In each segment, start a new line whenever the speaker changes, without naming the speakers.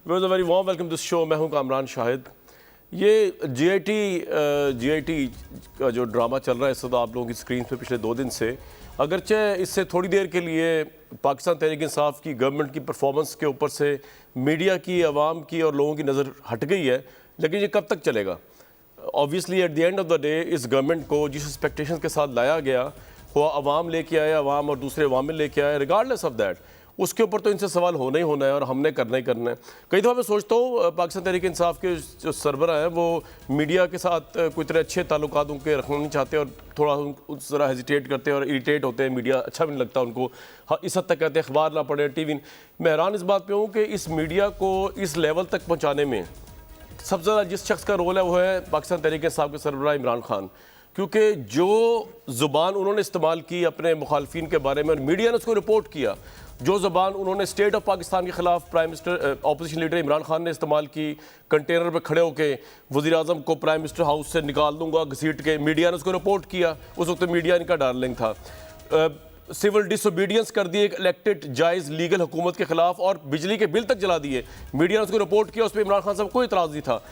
Very warm welcome this show. मैं हूं कामरान शाहिद। ये जीआईटी का जो ड्रामा चल रहा है इस वक्त आप लोगों की स्क्रीन पे पिछले 2 दिन से, अगरचे इससे थोड़ी देर के लिए पाकिस्तान तहरीक इंसाफ की गवर्नमेंट की परफॉर्मेंस के ऊपर से मीडिया की, आवाम की और लोगों की नज़र हट गई है, लेकिन ये कब तक चलेगा? Obviously at the end of the day इस गवर्नमेंट को जिस एक्सपेक्टेशन के साथ लाया गया वो आवाम लेके आए, आवाम और दूसरे अवामिल लेके आए, रिगार्डलेस ऑफ दैट उसके ऊपर तो इनसे सवाल होना ही होना है और हमने करना ही करना है। कई दफ़ा मैं सोचता हूँ पाकिस्तान तहरीक इंसाफ के जो सरबरा हैं वो मीडिया के साथ कोई तरह अच्छे ताल्लुकात उनके रखना नहीं चाहते और थोड़ा उस तरह हेजिटेट करते हैं और इरिटेट होते हैं। मीडिया अच्छा भी नहीं लगता उनको, इस हद तक कहते हैं अखबार ना पढ़े, टीवी। मैं हैरान इस बात पर हूँ कि इस मीडिया को इस लेवल तक पहुँचाने में सबसे ज़्यादा जिस शख्स का रोल है वो है पाकिस्तान तहरीक इंसाफ के सरबराह इमरान खान, क्योंकि जो ज़ुबान उन्होंने इस्तेमाल की अपने मुखालफिन के बारे में और मीडिया ने उसको रिपोर्ट किया, जो ज़बान उन्होंने स्टेट ऑफ पाकिस्तान के ख़िलाफ़ prime minister opposition leader Imran Khan ने इस्तेमाल की, कंटेनर पर खड़े होकर वज़ीर-ए-आज़म को प्राइम मिनिस्टर हाउस से निकाल दूंगा घसीट के, मीडिया ने उसको रिपोर्ट किया। उस वक्त मीडिया इनका डार्लिंग था। सिविल डिसोबीडियंस कर दिए एक इलेक्टेड जायज़ लीगल हुकूमत के ख़िलाफ़ और बिजली के बिल तक जला दिए, मीडिया ने उसको रिपोर्ट किया, उस पर इमरान खान साहब कोई इतराज़ नहीं था।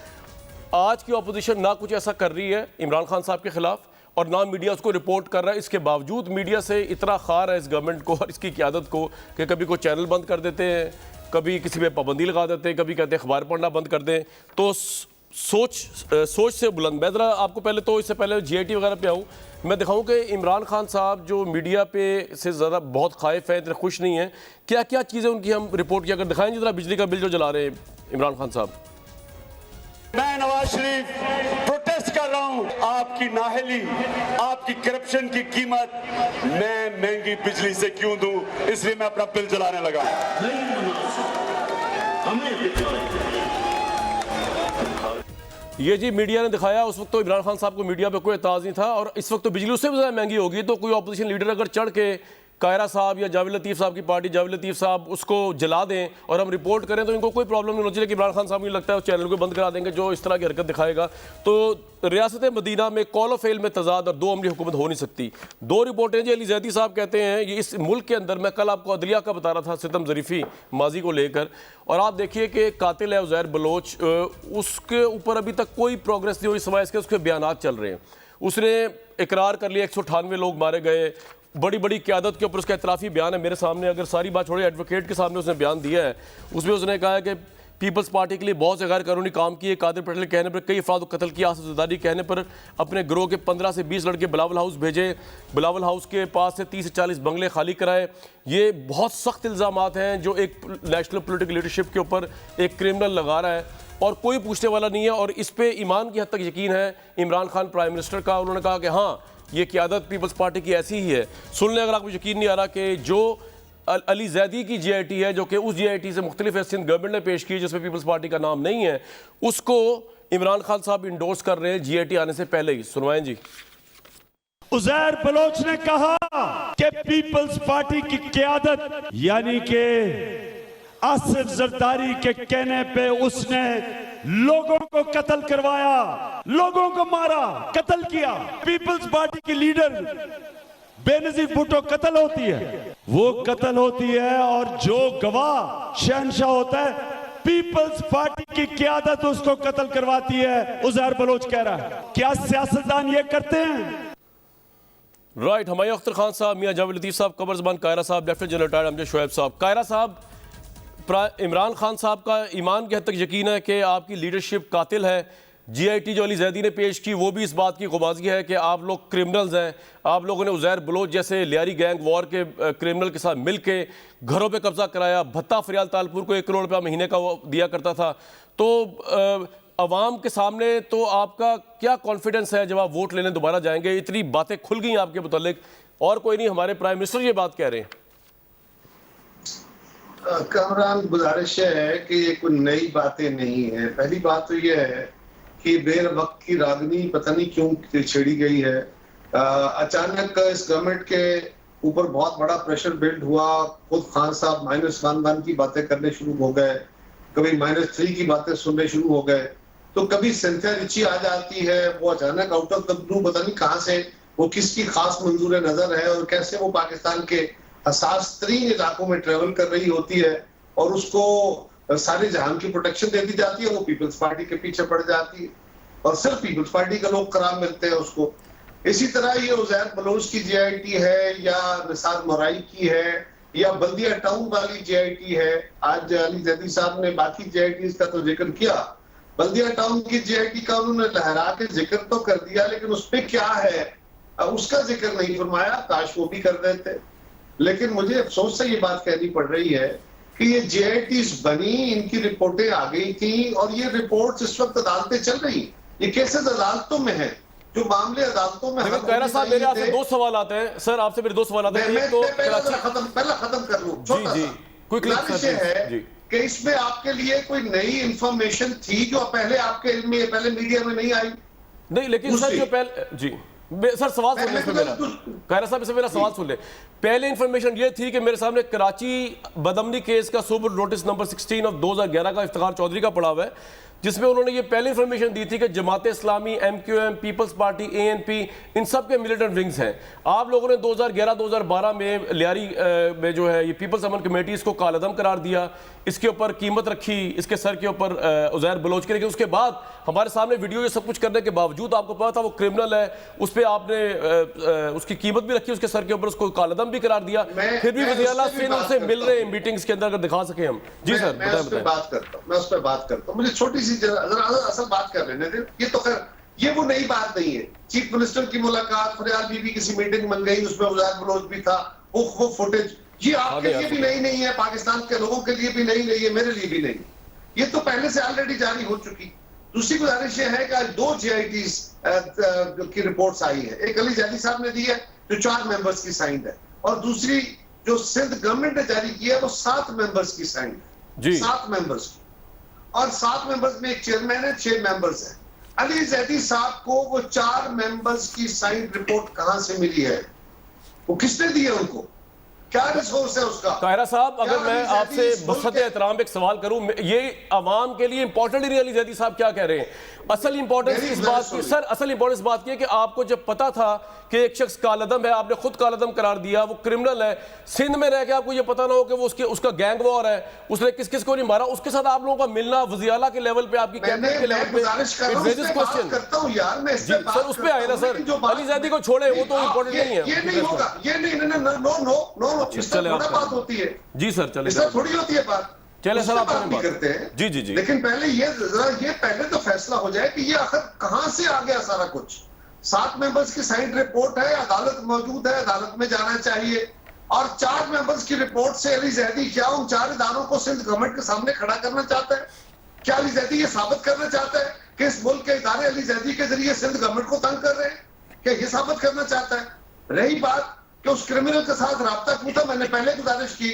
आज की अपोजिशन ना कुछ ऐसा कर रही है इमरान खान साहब के ख़िलाफ़ और ना मीडिया उसको रिपोर्ट कर रहा है। इसके बावजूद मीडिया से इतना खार है इस गवर्नमेंट को और इसकी क़यादत को कि कभी कोई चैनल बंद कर देते हैं, कभी किसी पे पाबंदी लगा देते हैं, कभी कहते हैं अखबार पढ़ना बंद कर दें। तो सोच से बुलंद। मैं ज़रा आपको पहले तो इससे पहले जीआईटी वगैरह पे आऊँ, मैं दिखाऊँ कि इमरान खान साहब जो मीडिया पे से ज़्यादा बहुत खाइफ है, इतने खुश नहीं हैं, क्या क्या चीज़ें उनकी हम रिपोर्ट किया कर दिखाएँ ज़रा। बिजली का बिल जो जला रहे हैं इमरान खान साहब।
मैं नवाज शरीफ प्रोटेस्ट कर रहा हूं, आपकी नाहली, आपकी करप्शन की कीमत मैं महंगी बिजली से क्यों दूं, इसलिए मैं अपना बिल जलाने लगा।
ये जी मीडिया ने दिखाया, उस वक्त तो इमरान खान साहब को मीडिया पे कोई एतराज़ नहीं था और इस वक्त तो बिजली उससे भी ज़्यादा महंगी होगी। तो कोई अपोजिशन लीडर अगर चढ़ के कायरा साहब या जावेद लतीफ़ साहब की पार्टी जावेद लतीफ़ साहब उसको जला दें और हम रिपोर्ट करें तो इनको कोई प्रॉब्लम नहीं होनी चाहिए कि इमरान खान साहब मुझे लगता है उस चैनल को बंद करा देंगे जो इस तरह की हरकत दिखाएगा। तो रियासत मदीना में कौल और फेल में तजाद और 2 अमली हुकूमत हो नहीं सकती। 2 रिपोर्टें जो अली जैदी साहब कहते हैं ये इस मुल्क के अंदर, मैं कल आपको अदलिया का बता रहा था सितम ज़रीफ़ी माजी को लेकर, और आप देखिए कि कातिल है उज़ैर बलोच, उसके ऊपर अभी तक कोई प्रोग्रेस नहीं हुई सिवाय इसके उसके बयानात चल रहे हैं। उसने इकरार कर लिया 198 लोग मारे गए, बड़ी बड़ी क़यादत के ऊपर उसका इतराफ़ी बयान है मेरे सामने। अगर सारी बात छोड़े एडवोकेट के सामने उसने बयान दिया है, उसमें उसने कहा है कि पीपल्स पार्टी के लिए बहुत से गैर कानूनी काम किए, कादिर पटेल कहने पर कई अफराद को कत्ल किया, आसिफ ज़रदारी कहने पर अपने गिरोह के 15 से 20 लड़के बिलावल हाउस भेजे, बिलावल हाउस के पास से 30 से 40 बंगले खाली कराए। ये बहुत सख्त इल्ज़ामात हैं जो एक नेशनल पॉलिटिकल लीडरशिप के ऊपर एक क्रिमिनल लगा रहा है और कोई पूछने वाला नहीं है। और इस पर ईमान की हद तक यकीन है इमरान खान प्राइम मिनिस्टर का। उन्होंने कहा कि हाँ ये क़यादत पीपल्स पार्टी की ऐसी ही है। सुन लें अगर आपको यकीन नहीं आ रहा कि जो अली जैदी की जीआईटी है, जो कि उस जीआईटी से मुख्तलिफ है सिंध गवर्नमेंट ने पेश की जिसमें पीपल्स पार्टी का नाम नहीं है, उसको इमरान खान साहब इंडोर्स कर रहे हैं जीआईटी आने से पहले ही। सुनवाएं जी।
उज़ैर बलोच ने कहा कि पीपल्स पार्टी की क़यादत यानी कि आसिफ जरदारी के कहने पे उसने लोगों को कत्ल करवाया, लोगों को मारा, कत्ल किया। पीपल्स पार्टी की लीडर बेनजीर भुट्टो कत्ल होती है, वो कत्ल होती है और जो गवाह शहंशाह होता है पीपल्स पार्टी की क़यादत उसको कत्ल करवाती है। उज़ैर बलोच कह रहा है क्या सियासतदान ये करते हैं?
राइट। हमाया अख्तर खान साहब, मियां जावेद लतीफ़ साहब, कमर ज़मान कायरा साहब, lieutenant general retired Amjad Shoaib साहब। कायरा साहब, इमरान खान साहब का ईमान की हद तक यकीन है कि आपकी लीडरशिप कातिल है। जीआईटी जो अली जैदी ने पेश की वो भी इस बात की गुमाज़गी है कि आप लोग क्रिमिनल्स हैं। आप लोगों ने उज़ैर बलोच जैसे लियारी गैंग वॉर के क्रिमिनल के साथ मिल के घरों पर कब्जा कराया। भत्ता फरियाल तालपुर को 1 करोड़ रुपया महीने का वो दिया करता था। तो अवाम के सामने तो आपका क्या कॉन्फिडेंस है जब आप वोट लेने दोबारा जाएंगे? इतनी बातें खुल गई आपके मुतालिक और कोई नहीं, हमारे प्राइम मिनिस्टर ये बात कह रहे हैं।
कामरान, गुजारिश है कि ये कोई नई बातें नहीं है। पहली बात तो ये है कि बेर वक्त की रागनी पता नहीं क्यों छेड़ी गई है। अचानक इस गवर्नमेंट के ऊपर बहुत बड़ा प्रेशर बिल्ड हुआ। खुद खान साहब -1 की बातें करने शुरू हो गए, कभी -3 की बातें सुनने शुरू हो गए, तो कभी सिंथिया रिची आ जाती है। वो अचानक आउट ऑफ द ब्लू पता नहीं कहां से वो किसकी खास मंजूर नजर है और कैसे वो पाकिस्तान के हसास तरीन इलाकों में ट्रेवल कर रही होती है और उसको सारे जहां की प्रोटेक्शन दे दी जाती है, वो पीपल्स पार्टी के पीछे पड़ जाती है और सिर्फ पीपल्स पार्टी के लोग करार मिलते हैं उसको। इसी तरह ये उजैर बलोच की जेआईटी है या निसार मोराई की है या बल्दिया टाउन वाली जेआईटी है। आज अली जैदी साहब ने बाकी जेआईटीज का तो जिक्र किया, बल्दिया टाउन की जेआईटी का उन्होंने लहरा के जिक्र तो कर दिया, लेकिन उस पर क्या है उसका जिक्र नहीं फरमाया। काश वो भी कर देते। लेकिन मुझे अफसोस से ये बात कहनी पड़ रही है कि ये जेआईटीज बनी, इनकी रिपोर्टें आ गई थी और ये रिपोर्ट्स इस वक्त अदालतें चल रही, ये केसेस अदालतों में है, जो मामले अदालतों में।
खैरा साहब मेरे आपसे दो सवाल आते हैं सर, आपसे मेरे दो सवाल आते हैं। एक तो
पहला खत्म कर लूं, छोटा सा गुजारिश है कि इसमें आपके लिए कोई नई इंफॉर्मेशन थी जो पहले आपके इल्म में, पहले मीडिया में नहीं आई?
नहीं, लेकिन सर जो पहले जी सर सवाल सुन ले मेरा, खैरा साहब इससे मेरा सवाल सुन ले। पहले इंफॉर्मेशन ये थी कि मेरे सामने कराची बदमनी केस का सुपर नोटिस नंबर 16 ऑफ 2011 का इफ्तिखार चौधरी का पड़ा हुआ है, जिसमें उन्होंने ये पहले इंफॉर्मेशन दी थी कि Jamaat Islami, MQM, peoples party, ANP इन सब के मिलिटेंट विंग्स हैं। आप लोगों ने 2011-2012 में लियारी में जो है ये पीपल्स अमन कमेटी इसको कालअदम करार दिया, इसके ऊपर कीमत रखी, इसके सर के ऊपर उजैर बलोच के। लेकिन उसके बाद हमारे सामने वीडियो ये सब कुछ करने के बावजूद आपको पता था वो क्रिमिनल है, उस पर आपने उसकी कीमत भी रखी, उसके सर के ऊपर उसको कालअदम भी करार दिया, फिर भी वज़ीर आला सिंध उनसे मिल रहे हैं मीटिंग्स के अंदर, अगर दिखा सके हम। जी सर
मैं उस पर बात करता हूँ, मुझे छोटी सी असल बात कर लेने दे। ये तो खैर ये वो नई बात नहीं है। चीफ मिनिस्टर की मुलाकात, फरियाल बीबी किसी मीटिंग बन गई, उसमें उजैर बलोच भी था, वो फुटेज ये आपके लिए भी नई नहीं है, पाकिस्तान के लोगों के लिए भी नई नहीं है, मेरे लिए भी नहीं। ये तो पहले से ऑलरेडी जारी हो चुकी। दूसरी गुजारिश ये है कि आज 2 जेआईटीज की रिपोर्ट्स आई है। एक अली जैदी साहब ने दी है जो 4 मेंबर्स की साइंड है, और दूसरी जो सिंध गवर्नमेंट ने जारी की है वो 7 मेंबर्स की साइंड है। 7 मेंबर्स की, और 7 मेंबर्स में एक चेयरमैन है, 6 मेंबर्स हैं। अली जैदी साहब को वो 4 मेंबर्स की साइंड रिपोर्ट कहां से मिली है? वो किसने दी है उनको? क्या रिसोर्स है उसका? कायरा
साहब, अगर मैं आपसे बसत एहतराम एक सवाल करूं, ये अवाम के लिए इंपॉर्टेंट नहीं, अली जैदी साहब क्या कह रहे हैं? असल इंपॉर्टेंस इस बात की सर, असल इंपॉर्टेंस बात की है कि आपको जब पता था कि एक शख्स कालअदम है, आपने खुद कालअदम करार दिया, वो क्रिमिनल है, सिंध में रह के आपको ये पता ना हो कि वो उसका गैंग वॉर है, उसने किस किस को नहीं मारा, उसके साथ आप लोगों का मिलना वज़ीर आला के लेवल पे, आपकी कैबिनेट के लेवल पे,
क्वेश्चन करता हूं यार मैं इस पे बात
सर, उस पे आए ना सर। अली जैदी को छोड़े, वो तो इंपॉर्टेंट नहीं है।
ये नहीं होगा, ये नहीं, नो
चले
बात होती है।
जी सर, चले
इसमें थोड़ी होती है बात।
चले सर, आप
बात करते हैं।
जी।
लेकिन पहले ये पहले तो फैसला हो जाए कि ये आखिर कहां से आ गया सारा कुछ। 7 मेंबर्स की साइंड रिपोर्ट है, अदालत मौजूद है, अदालत में जाना चाहिए। और 4 मेंबर्स की रिपोर्ट से अली जैदी क्या उन 4 इदारों को सिंध गवर्नमेंट के सामने खड़ा करना चाहता है? क्या अली जैदी ये साबित करना चाहता है कि इस मुल्क के इदारे अली जैदी के जरिए सिंध गवर्नमेंट को तंग कर रहे हैं? क्या ये साबित करना चाहता है? रही बात कि उस क्रिमिनल के साथ राब्ता पूछा, मैंने पहले गुजारिश की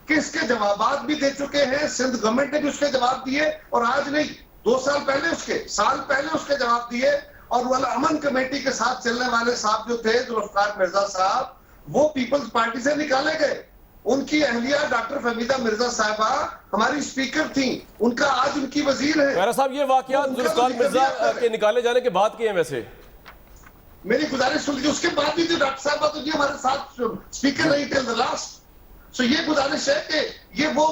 कि इसके जवाबात भी दे चुके हैं, सिंध गवर्नमेंट ने भी उसके जवाब दिए, और आज नहीं 2 साल पहले साल पहले उसके जवाब दिए। और वो अमन कमेटी के साथ चलने वाले साहब जो थे जुल्फकार मिर्जा साहब, वो पीपल्स पार्टी से निकाले गए। उनकी अहलिया डॉक्टर फहमीदा मिर्जा साहिबा हमारी स्पीकर थी, उनका आज उनकी वजीर है।
खैरा साहब, ये वाकया जुल्फकार मिर्जा के निकाले जाने के बाद किए हैं वैसे?
मेरी गुजारिश सुन लीजिए, उसके बाद भी जो डॉक्टर साहब तो ये हमारे साथ स्पीकर रही टिल द लास्ट। सो ये गुजारिश है कि ये वो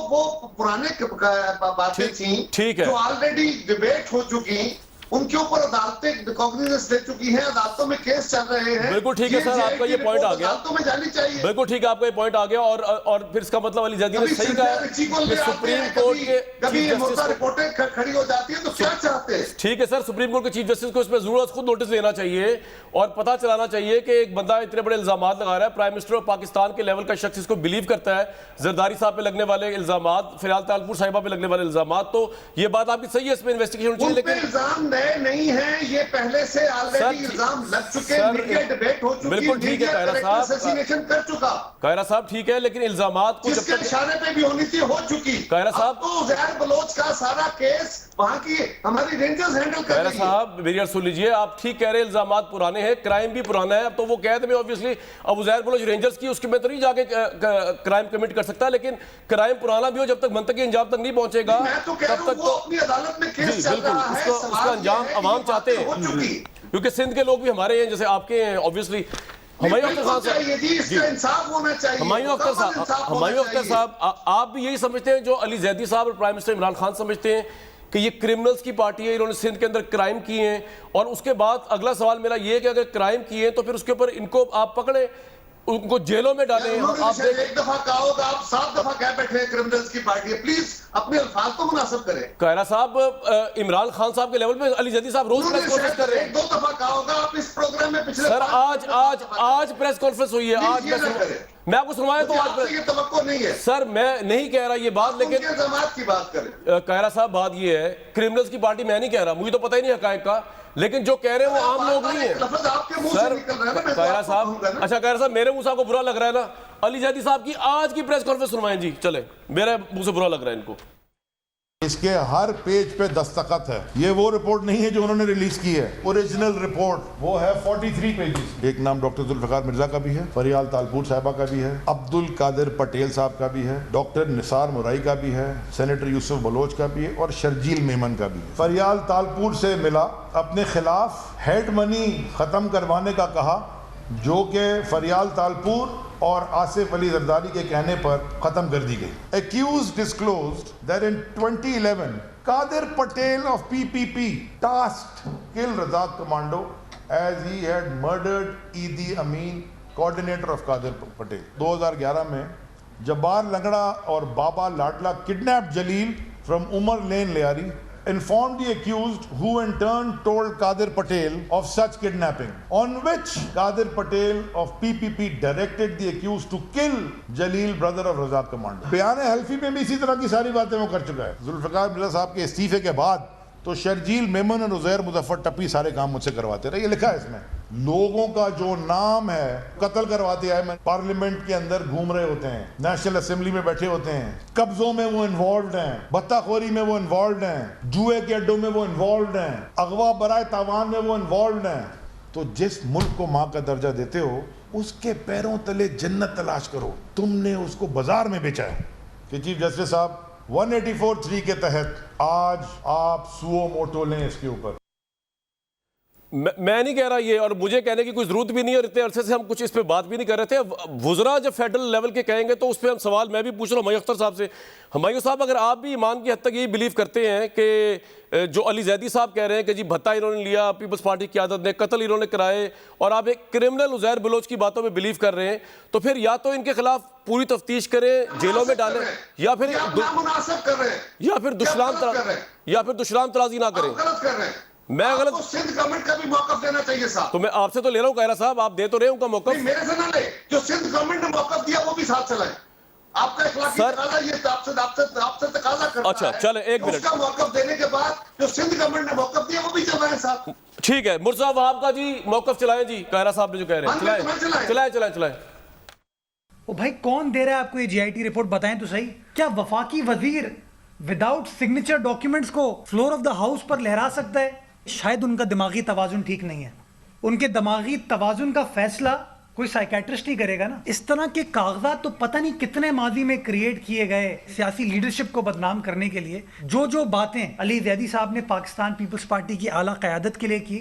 पुराने बातें थी जो ऑलरेडी डिबेट हो चुकी, उनके ऊपर अदालतें कॉग्निजेंस दे चुकी हैं, अदालतों में केस चल रहे हैं।
बिल्कुल ठीक है सर, आपका ये पॉइंट आ गया,
अदालतों में जानी चाहिए।
बिल्कुल ठीक है, आपका ये पॉइंट आ गया। और फिर इसका मतलब अली जैदी ने सही कहा कि सुप्रीम कोर्ट के
कभी रिपोर्टें खड़ी हो जाती है तो क्या चाहते हैं?
ठीक है सर, सुप्रीम कोर्ट के चीफ जस्टिस को इसमें जरूरत खुद नोटिस लेना चाहिए और पता चलाना चाहिए कि एक बंदा इतने बड़े इल्जाम लगा रहा है, प्राइम मिनिस्टर ऑफ पाकिस्तान के लेवल का शख्स इसको बिलीव करता है, जरदारी साहब पे लगने वाले इल्जाम, फिलहाल तालपुर साहिबा पे लगने वाले इल्जाम, तो ये बात आपकी सही है, इसमें इन्वेस्टिगेशन चाहिए। लेकिन
इल्जाम नए नहीं है, ये पहले से ऑलरेडी इल्जाम लग चुके, मीडिया डिबेट हो चुकी,
बिल्कुल ठीक है कायरा साहब,
असैसिनेशन कर चुका
कायरा साहब, ठीक है, लेकिन इल्जामात को
जिसके इशारे पे भी होनी थी हो चुकी।
कायरा साहब,
तो उजैर बलोच का सारा केस वहां की हमारी रेंजर्स हैंडल कर रही है।
साहब मेरी बात सुन लीजिए, आप ठीक कह रहे हैं, इल्जामात पुराने हैं, क्राइम भी पुराना है, अब तो वो कैद में ऑब्वियसली, अब उजैर बलोच रेंजर्स की उसके में तो नहीं जाके क्राइम कमिट कर सकता, लेकिन क्राइम पुराना भी हो, जब तक मंतकी अंजाम तक नहीं पहुंचेगा तब तक तो
अपनी अदालत में केस चल रहा है,
उसका अंजाम अवाम चाहते हैं, क्योंकि सिंध के लोग भी हमारे हैं, जैसे आपके हैं ऑब्वियसली, हुमायूं अख्तर साहब
चाहिए जी, इसका इंसाफ होना चाहिए।
हुमायूं अख्तर साहब, आप भी यही समझते हैं जो अली जैदी साहब और प्राइम मिनिस्टर इमरान खान समझते हैं कि ये क्रिमिनल्स की पार्टी है, इन्होंने सिंध के अंदर क्राइम किए हैं? और उसके बाद अगला सवाल मेरा ये है कि अगर क्राइम किए हैं तो फिर उसके ऊपर इनको आप पकड़े, उनको जेलों में डालें। आप
एक दफा कहा होगा, आप 7 दफा कह बैठे हैं क्रिमिनल्स की पार्टी है। प्लीज अपने अल्फाज को मुनासिब करें।
कायरा साहब, इमरान खान साहब के लेवल पे अली जैदी साहब रोज प्रेस कॉन्फ्रेंस कर रहे हैं।
1-2 दफा कहा होगा आप इस प्रोग्राम में पिछले
सर आज प्रेस कॉन्फ्रेंस हुई है। आज मैं आपको सुनवाया तो आज
ये तवक्को नहीं है
सर, मैं नहीं कह रहा ये बात, लेकिन
जमात की बात करें।
कायरा साहब, बात ये है क्रिमिनल्स की पार्टी मैं नहीं कह रहा, मुझे तो पता ही नहीं हकायक का, लेकिन जो कह रहे हैं वो आम लोग नहीं है सर। कायरा साहब, अच्छा कायरा साहब, मेरे मुंह से आपको बुरा लग रहा है ना? अली जैदी साहब की आज की प्रेस कॉन्फ्रेंस सुनवाएं जी, चले, मेरे मुंह से बुरा लग रहा है इनको।
इसके हर पेज पे दस्तखत है। ये वो रिपोर्ट नहीं है जो उन्होंने रिलीज की है, ओरिजिनल रिपोर्ट वो है 43 पेजेस। एक नाम डॉक्टर जुल्फिकार मिर्जा का भी है, फरियाल तालपुर साहिबा का भी है, अब्दुल कादिर पटेल साहब का भी है, डॉक्टर निसार मुराई का भी है, सेनेटर यूसुफ बलोच का भी है और शर्जील मेमन का भी है। फरियाल तालपुर से मिला, अपने खिलाफ हेड मनी खत्म करवाने का कहा, जो कि फरियाल तालपुर और आसिफ अली जरदारी के कहने पर खत्म कर दी गई। Accused disclosed that in 2011 Qadir Patel of PPP tasked kill Razak Commando as he had murdered Idi Amin, coordinator of Qadir Patel. 2011 में जब्बार लंगड़ा और बाबा लाडला kidnapped Jalil from Umar Lane Liari, informed the accused, who in turn told Qadir Patel of such kidnapping, on which Qadir Patel of PPP directed the accused to kill Jalil, brother of Razak Commando. बयान हल्फी में भी इसी तरह की सारी बातें वो कर चुका है। जुल्फिकार मिर्जा साहब के इस्तीफे के बाद तो शर्जील मेमन और उज़ैर मुज़फ़्फ़र टप्पी सारे काम मुझसे करवाते रहे। ये लिखा है इसमें, लोगों का जो नाम है कत्ल करवाते आए। पार्लियामेंट के अंदर घूम रहे होते हैं, नेशनल असेंबली में बैठे होते हैं, कब्जों में वो इन्वॉल्व हैं, बत्ताखोरी में वो इन्वॉल्व हैं, जुए के अड्डों में वो इन्वॉल्व हैं, अगवा बराए तावान में वो इन्वॉल्व हैं। तो जिस मुल्क को माँ का दर्जा देते हो उसके पैरों तले जन्नत तलाश करो, तुमने उसको बाजार में बेचा है। कि चीफ जस्टिस साहब 184(3) के तहत आज आप सुओ मोटो लें इसके ऊपर।
मैं नहीं कह रहा ये, और मुझे कहने की कोई जरूरत भी नहीं है, और इतने अरसे से हम कुछ इस पे बात भी नहीं कर रहे थे। वुज़रा जब फेडरल लेवल के कहेंगे तो उस पर हम सवाल मैं भी पूछ रहा हूँ हुमायूं अख्तर साहब से। हुमायूं साहब, अगर आप भी ईमान की हद तक यही बिलीव करते हैं कि जो अली जैदी साहब कह रहे हैं कि जी भत्ता इन्होंने लिया, पीपल्स पार्टी की क़यादत ने, कत्ल इन्होंने कराए, और आप एक क्रिमिनल उज़ैर बलोच की बातों में बिलीव कर रहे हैं, तो फिर या तो इनके खिलाफ पूरी तफ्तीश करें, जेलों में डालें, या फिर दुश्मन तराजी ना करें। मैं गलत,
सिंध गवर्नमेंट का भी मौकफ देना चाहिए साहब।
तो मैं आपसे तो ले रहा हूँ कायरा साहब, आप दे तो रहे उनका मौकफ।
मेरे से ना ले, जो सिंध गवर्नमेंट ने मौकफ दिया वो भी साथ चलाए। आपका इखलाकी तकाज़ा ये आपसे तकाज़ा करता है।
अच्छा चले, एक मिनट,
उसका मौकफ देने के बाद जो सिंध गवर्नमेंट ने मौकफ दिया वो भी चलाए साथ।
ठीक है, मुर्जा वहाब का जी मौकफ चलाएं जी, कायरा साहब ने जो कह रहे हैं चलाएं।
ओ भाई, कौन दे रहा है आपको ये जीआईटी रिपोर्ट? बताएं तो सही। क्या वफाकी वजीर विदाउट सिग्नेचर डॉक्यूमेंट्स को फ्लोर ऑफ द हाउस पर लहरा सकता है? शायद उनका दिमागी तवाजुन ठीक नहीं है। उनके दिमागी तवाजुन का फैसला कोई साइकेट्रिस्ट ही करेगा ना। इस तरह के कागजात तो पता नहीं कितने माजी में क्रिएट किए गए सियासी लीडरशिप को बदनाम करने के लिए। जो बातें अली जैदी साहब ने पाकिस्तान पीपल्स पार्टी की आला क़यादत के लिए की,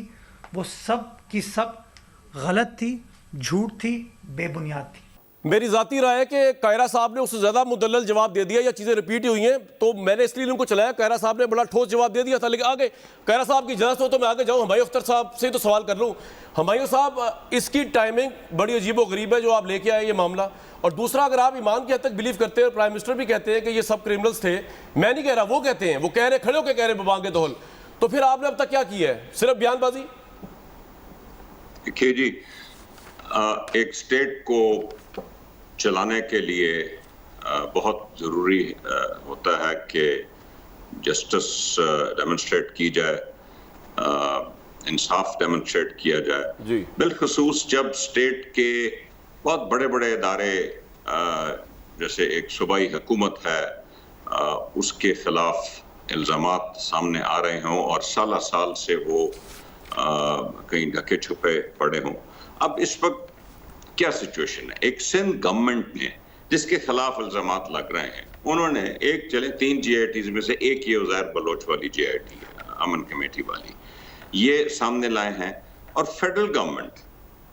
वो सब की सब गलत थी, झूठ थी, बेबुनियाद थी।
मेरी ज़ाती राय है कि कायरा साहब ने उससे ज़्यादा मुदल्लल जवाब दे दिया, या चीज़ें रिपीट हुई हैं, तो मैंने इसलिए उनको चलाया। कायरा साहब ने बड़ा ठोस जवाब दे दिया था, लेकिन आगे कायरा साहब की इजाज़त हो तो मैं आगे जाऊँ, हुमायूं अख्तर साहब से तो सवाल कर लूँ। हुमायूं साहब, इसकी टाइमिंग बड़ी अजीब व गरीब है जो आप लेके आए ये मामला। और दूसरा, अगर आप ईमान की हद तक बिलीव करते हैं, प्राइम मिनिस्टर भी कहते हैं कि ये सब क्रिमिनल्स थे, मैं नहीं कह रहा, वो कहते हैं, वो कह रहे, खड़े होकर कह रहे बबांगे दोहल, तो फिर आपने अब तक क्या किया है? सिर्फ बयानबाजी?
देखिए जी, एक स्टेट को चलाने के लिए बहुत ज़रूरी होता है कि जस्टिस डेमोन्स्ट्रेट की जाए, इंसाफ डेमोन्स्ट्रेट किया जाए। बिलखसूस जब स्टेट के बहुत बड़े बड़े इदारे जैसे एक सूबाई हुकूमत है, उसके खिलाफ इल्ज़ामात सामने आ रहे हों और साल से वो कहीं ढके छुपे पड़े हों। अब इस वक्त क्या सिचुएशन है? एक सिंध गवर्नमेंट ने जिसके खिलाफ इल्जामात लग रहे हैं, उन्होंने एक चले 3 GITs में से एक ये उज़ैर बलोच वाली GIT है, अमन कमेटी वाली, ये सामने लाए हैं। और फेडरल गवर्नमेंट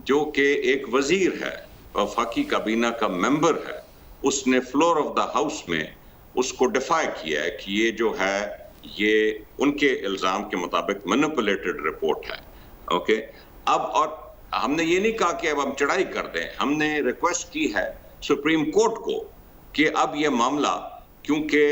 जो कि एक वजीर है, वफाकी काबीना का मेंबर है, उसने फ्लोर ऑफ द हाउस में उसको डिफाई किया है कि ये जो है ये उनके इल्जाम के मुताबिक मैनिपुलेटेड रिपोर्ट है। ओके, अब और हमने ये नहीं कहा कि अब हम चढ़ाई कर दें, हमने रिक्वेस्ट की है सुप्रीम कोर्ट को कि अब ये मामला, क्योंकि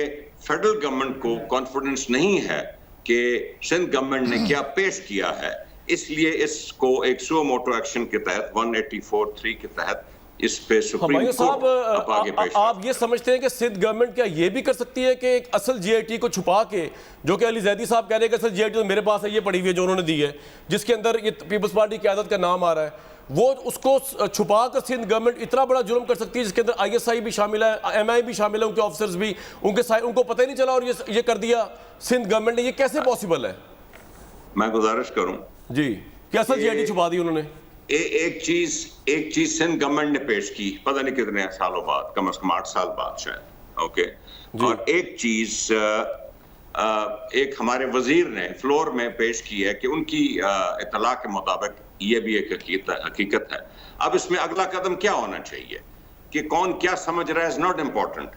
फेडरल गवर्नमेंट को कॉन्फिडेंस नहीं है कि सिंध गवर्नमेंट ने क्या पेश किया है, इसलिए इसको एक सो मोटो एक्शन के तहत 184(3) के तहत इस पे सुप्रीम कोर्ट आगे पेश।
आप ये समझते हैं कि सिंध गवर्नमेंट क्या ये भी कर सकती है कि एक असल जीआईटी को छुपा के, जो कि अली जैदी साहब कह रहे हैं कि असल जीआईटी तो मेरे पास है, ये पड़ी हुई है जो उन्होंने दी है, जिसके अंदर ये पीपल्स पार्टी की क़यादत का नाम आ रहा है, वो उसको छुपा कर सिंध गवर्नमेंट इतना बड़ा जुर्म कर सकती है जिसके अंदर आईएसआई भी शामिल है, एमआई भी शामिल है, उनके ऑफिसर्स भी, उनको पता ही नहीं चला और ये कर दिया सिंध गवर्नमेंट ने। ये कैसे पॉसिबल है?
मैं गुजारिश करूं जी
कि असल जीआईटी छुपा दी उन्होंने।
एक चीज सिंध गवर्नमेंट ने पेश की, पता नहीं कितने सालों बाद, कम से कम 8 साल बाद शायद। ओके, और एक चीज एक हमारे वजीर ने फ्लोर में पेश की है कि उनकी इतला के मुताबिक ये भी एक हकीकत है। अब इसमें अगला कदम क्या होना चाहिए कि कौन क्या समझ रहा है is not important.